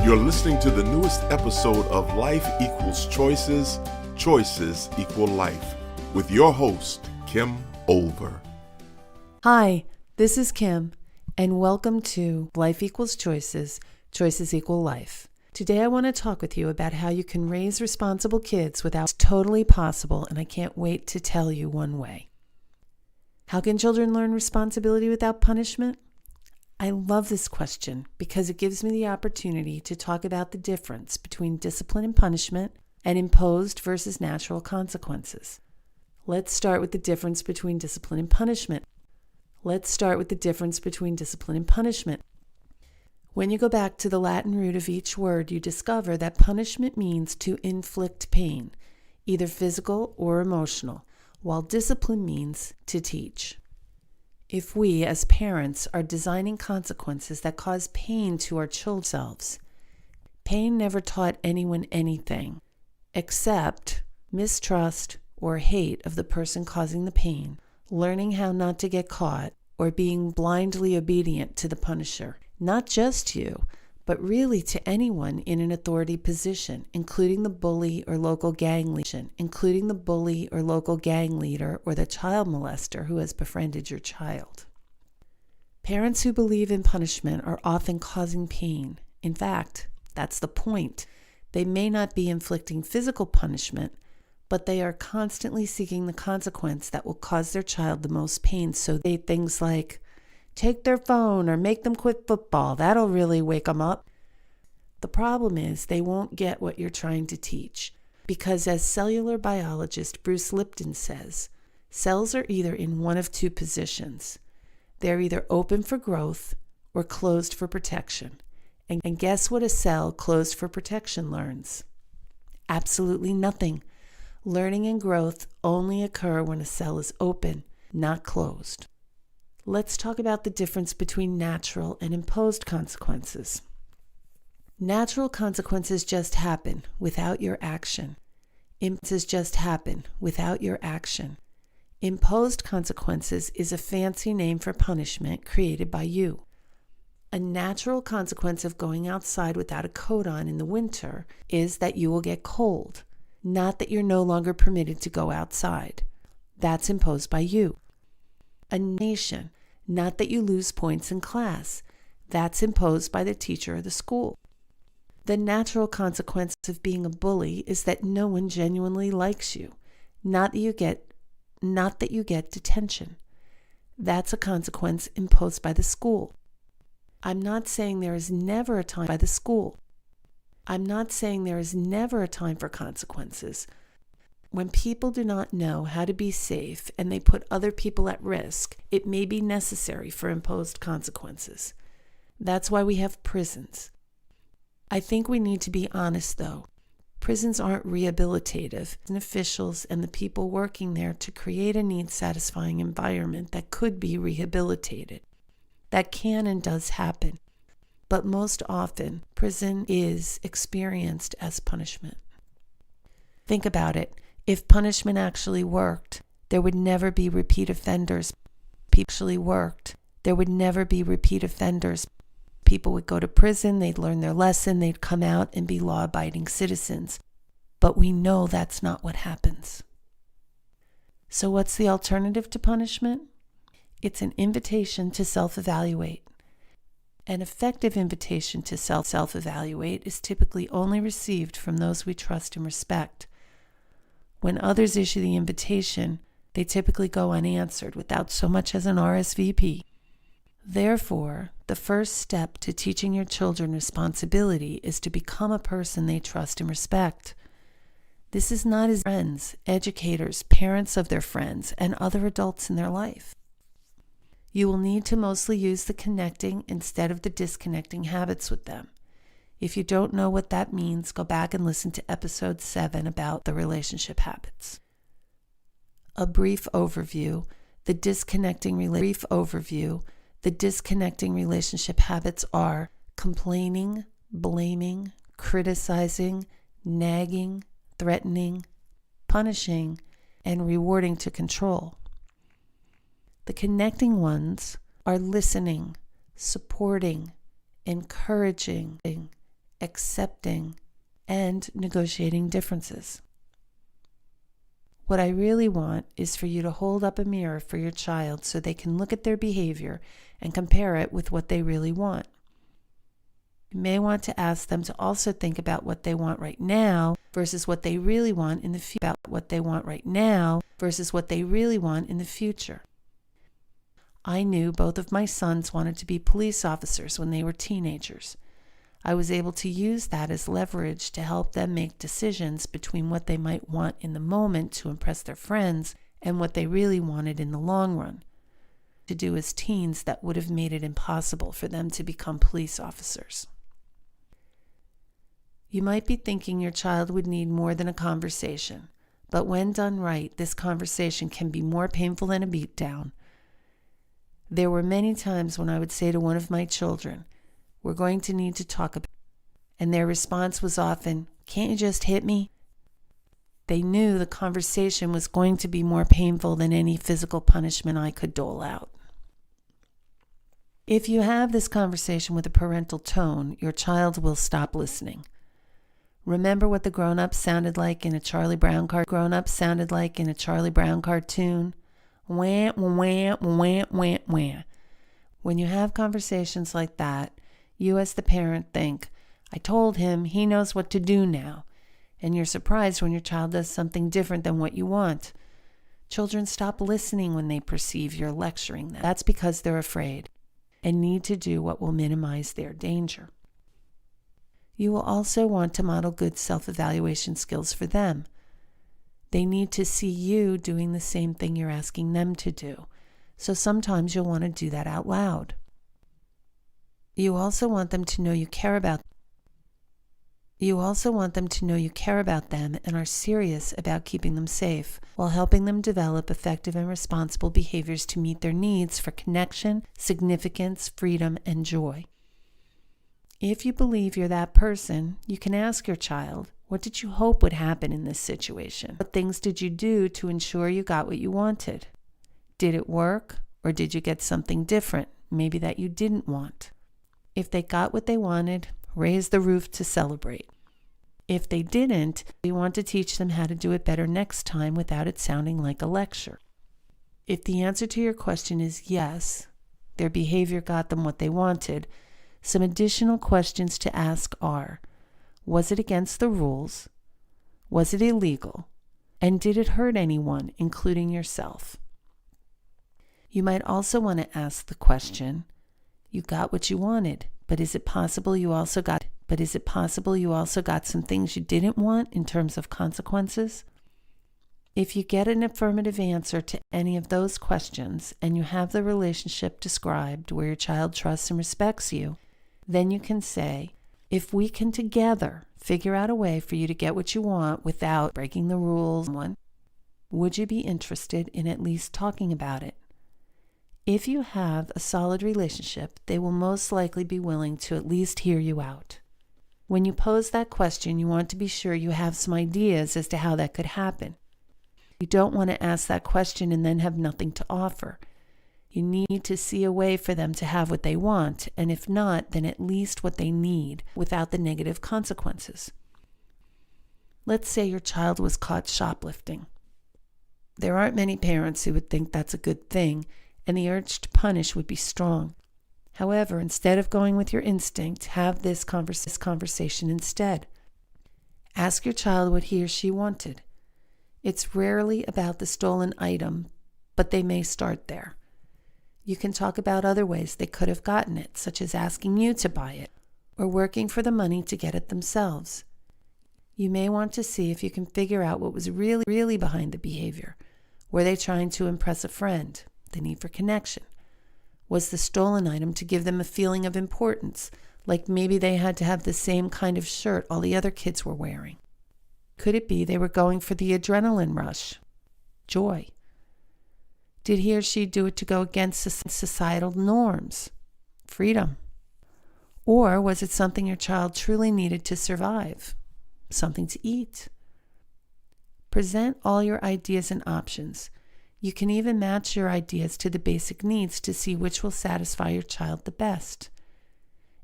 You're listening to the newest episode of Life Equals Choices, Choices Equal Life, with your host, Kim Olver. Hi, this is Kim, and welcome to Life Equals Choices, Choices Equal Life. Today I want to talk with you about how you can raise responsible kids without totally possible, and I can't wait to tell you one way. How can children learn responsibility without punishment? I love this question because it gives me the opportunity to talk about the difference between discipline and punishment and imposed versus natural consequences. Let's start with the difference between discipline and punishment. When you go back to the Latin root of each word, you discover that punishment means to inflict pain, either physical or emotional, while discipline means to teach. If we, as parents, are designing consequences that cause pain to our children's selves, pain never taught anyone anything except mistrust or hate of the person causing the pain, learning how not to get caught, or being blindly obedient to the punisher. Not just you, but really to anyone in an authority position, including the bully or local gang leader, or the child molester who has befriended your child. Parents who believe in punishment are often causing pain. In fact, that's the point. They may not be inflicting physical punishment, but they are constantly seeking the consequence that will cause their child the most pain. So they things like, take their phone or make them quit football. That'll really wake them up. The problem is they won't get what you're trying to teach. Because as cellular biologist Bruce Lipton says, cells are either in one of two positions. They're either open for growth or closed for protection. And guess what a cell closed for protection learns? Absolutely nothing. Learning and growth only occur when a cell is open, not closed. Let's talk about the difference between natural and imposed consequences. Natural consequences just happen without your action. Imposed consequences is a fancy name for punishment created by you. A natural consequence of going outside without a coat on in the winter is that you will get cold, not that you're no longer permitted to go outside. That's imposed by you. A nation, not that you lose points in class. That's imposed by the teacher or the school. The natural consequence of being a bully is that no one genuinely likes you, not that you get detention. That's a consequence imposed by the school. I'm not saying there is never a time for consequences. When people do not know how to be safe and they put other people at risk, it may be necessary for imposed consequences. That's why we have prisons. I think we need to be honest, though. Prisons aren't rehabilitative, and officials and the people working there to create a need-satisfying environment that could be rehabilitated. That can and does happen. But most often, prison is experienced as punishment. Think about it. If punishment actually worked, there would never be repeat offenders. People would go to prison, they'd learn their lesson, they'd come out and be law-abiding citizens. But we know that's not what happens. So what's the alternative to punishment? It's an invitation to self-evaluate. An effective invitation to self-evaluate is typically only received from those we trust and respect. When others issue the invitation, they typically go unanswered without so much as an RSVP. Therefore, the first step to teaching your children responsibility is to become a person they trust and respect. This is not as friends, educators, parents of their friends, and other adults in their life. You will need to mostly use the connecting instead of the disconnecting habits with them. If you don't know what that means, go back and listen to episode 7 about the relationship habits. A brief overview, the disconnecting relationship habits are complaining, blaming, criticizing, nagging, threatening, punishing, and rewarding to control. The connecting ones are listening, supporting, encouraging, accepting, and negotiating differences. What I really want is for you to hold up a mirror for your child so they can look at their behavior and compare it with what they really want. You may want to ask them to also think about what they want right now versus what they really want in the future. About what they want right now versus what they really want in the future. I knew both of my sons wanted to be police officers when they were teenagers. I was able to use that as leverage to help them make decisions between what they might want in the moment to impress their friends and what they really wanted in the long run to do as teens that would have made it impossible for them to become police officers. You might be thinking your child would need more than a conversation, but when done right, this conversation can be more painful than a beatdown. There were many times when I would say to one of my children, "We're going to need to talk about it," and their response was often, "Can't you just hit me?" They knew the conversation was going to be more painful than any physical punishment I could dole out. If you have this conversation with a parental tone, your child will stop listening. Remember what the grown-up sounded like in a Charlie Brown cartoon? Wah, wah, wah, wah, wah. When you have conversations like that, you as the parent think, "I told him, he knows what to do now." And you're surprised when your child does something different than what you want. Children stop listening when they perceive you're lecturing them. That's because they're afraid and need to do what will minimize their danger. You will also want to model good self-evaluation skills for them. They need to see you doing the same thing you're asking them to do. So sometimes you'll want to do that out loud. You also want them to know you care about them and are serious about keeping them safe while helping them develop effective and responsible behaviors to meet their needs for connection, significance, freedom, and joy. If you believe you're that person, you can ask your child, "What did you hope would happen in this situation? What things did you do to ensure you got what you wanted? Did it work, or did you get something different, maybe that you didn't want?" If they got what they wanted, raise the roof to celebrate. If they didn't, you want to teach them how to do it better next time without it sounding like a lecture. If the answer to your question is yes, their behavior got them what they wanted, some additional questions to ask are, was it against the rules? Was it illegal? And did it hurt anyone, including yourself? You might also want to ask the question, you got what you wanted, but is it possible you also got some things you didn't want in terms of consequences? If you get an affirmative answer to any of those questions and you have the relationship described where your child trusts and respects you, then you can say, "If we can together figure out a way for you to get what you want without breaking the rules, would you be interested in at least talking about it?" If you have a solid relationship, they will most likely be willing to at least hear you out. When you pose that question, you want to be sure you have some ideas as to how that could happen. You don't want to ask that question and then have nothing to offer. You need to see a way for them to have what they want, and if not, then at least what they need without the negative consequences. Let's say your child was caught shoplifting. There aren't many parents who would think that's a good thing, and the urge to punish would be strong. However, instead of going with your instinct, have this conversation instead. Ask your child what he or she wanted. It's rarely about the stolen item, but they may start there. You can talk about other ways they could have gotten it, such as asking you to buy it, or working for the money to get it themselves. You may want to see if you can figure out what was really behind the behavior. Were they trying to impress a friend? The need for connection? Was the stolen item to give them a feeling of importance, like maybe they had to have the same kind of shirt all the other kids were wearing? Could it be they were going for the adrenaline rush? Joy? Did he or she do it to go against societal norms? Freedom? Or was it something your child truly needed to survive? Something to eat? Present all your ideas and options. You can even match your ideas to the basic needs to see which will satisfy your child the best.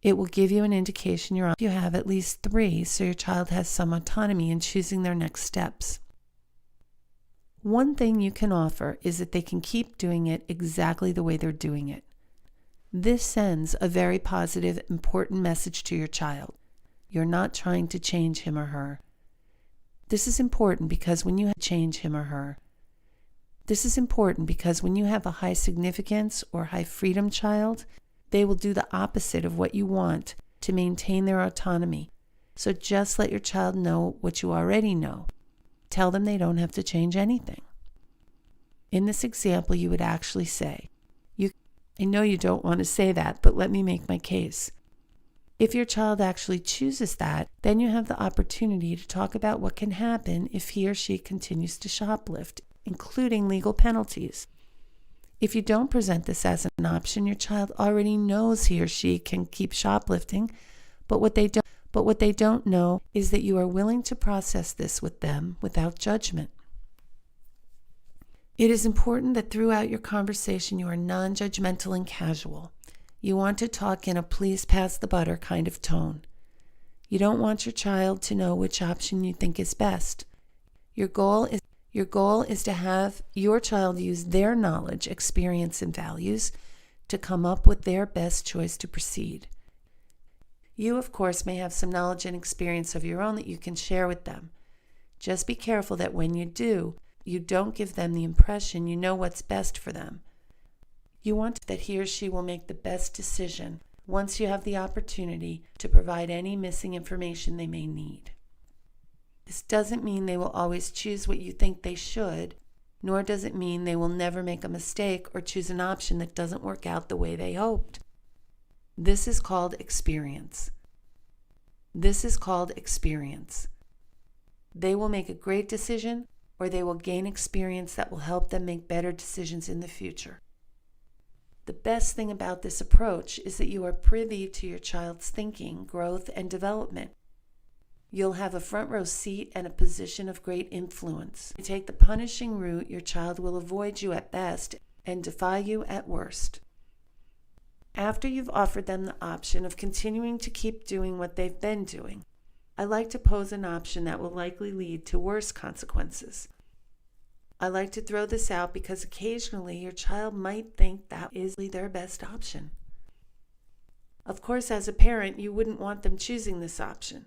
It will give you an indication you have at least 3, so your child has some autonomy in choosing their next steps. One thing you can offer is that they can keep doing it exactly the way they're doing it. This sends a very positive, important message to your child. You're not trying to change him or her. This is important because when you change him or her, this is important because when you have a high significance or high freedom child, they will do the opposite of what you want to maintain their autonomy. So just let your child know what you already know. Tell them they don't have to change anything. In this example, you would actually say, I know you don't want to say that, but let me make my case. If your child actually chooses that, then you have the opportunity to talk about what can happen if he or she continues to shoplift, including legal penalties. If you don't present this as an option, your child already knows he or she can keep shoplifting, but what they don't know is that you are willing to process this with them without judgment. It is important that throughout your conversation you are non-judgmental and casual. You want to talk in a please pass the butter kind of tone. You don't want your child to know which option you think is best. Your goal is to have your child use their knowledge, experience, and values to come up with their best choice to proceed. You, of course, may have some knowledge and experience of your own that you can share with them. Just be careful that when you do, you don't give them the impression you know what's best for them. You want that he or she will make the best decision once you have the opportunity to provide any missing information they may need. This doesn't mean they will always choose what you think they should, nor does it mean they will never make a mistake or choose an option that doesn't work out the way they hoped. This is called experience. They will make a great decision, or they will gain experience that will help them make better decisions in the future. The best thing about this approach is that you are privy to your child's thinking, growth, and development. You'll have a front row seat and a position of great influence. If you take the punishing route, your child will avoid you at best and defy you at worst. After you've offered them the option of continuing to keep doing what they've been doing, I like to pose an option that will likely lead to worse consequences. I like to throw this out because occasionally your child might think that is their best option. Of course, as a parent, you wouldn't want them choosing this option.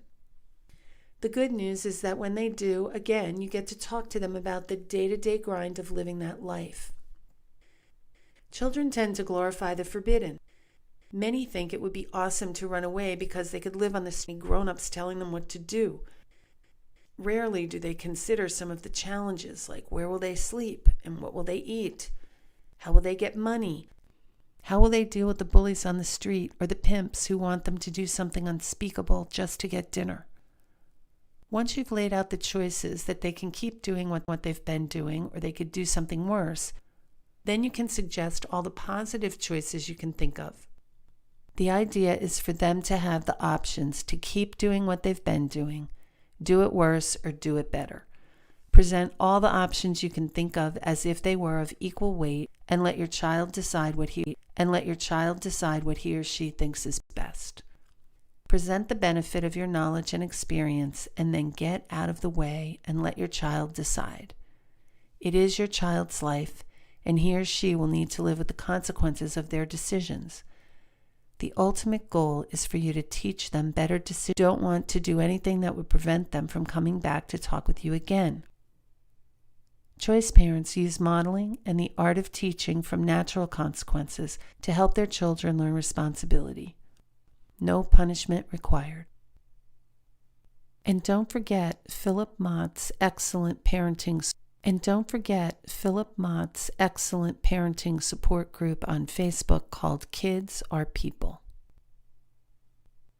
The good news is that when they do, again, you get to talk to them about the day-to-day grind of living that life. Children tend to glorify the forbidden. Many think it would be awesome to run away because they could live on the street, grown-ups telling them what to do. Rarely do they consider some of the challenges, like where will they sleep and what will they eat? How will they get money? How will they deal with the bullies on the street or the pimps who want them to do something unspeakable just to get dinner? Once you've laid out the choices that they can keep doing what they've been doing, or they could do something worse, then you can suggest all the positive choices you can think of. The idea is for them to have the options to keep doing what they've been doing, do it worse, or do it better. Present all the options you can think of as if they were of equal weight, and let your child decide what he or she thinks is best. Present the benefit of your knowledge and experience, and then get out of the way and let your child decide. It is your child's life, and he or she will need to live with the consequences of their decisions. The ultimate goal is for you to teach them better decisions. You don't want to do anything that would prevent them from coming back to talk with you again. Choice parents use modeling and the art of teaching from natural consequences to help their children learn responsibility. No punishment required. And don't forget Philip Mott's excellent parenting support group on Facebook called Kids Are People.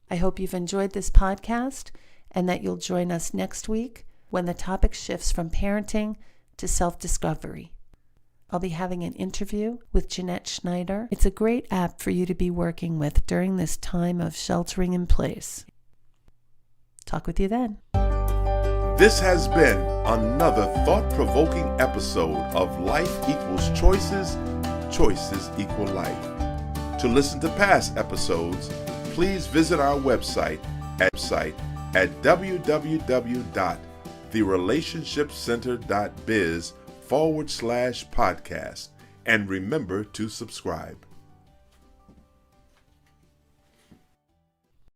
I hope you've enjoyed this podcast and that you'll join us next week when the topic shifts from parenting to self-discovery. I'll be having an interview with Jeanette Schneider. It's a great app for you to be working with during this time of sheltering in place. Talk with you then. This has been another thought-provoking episode of Life Equals Choices, Choices Equal Life. To listen to past episodes, please visit our website at www.therelationshipcenter.biz/podcast and remember to subscribe.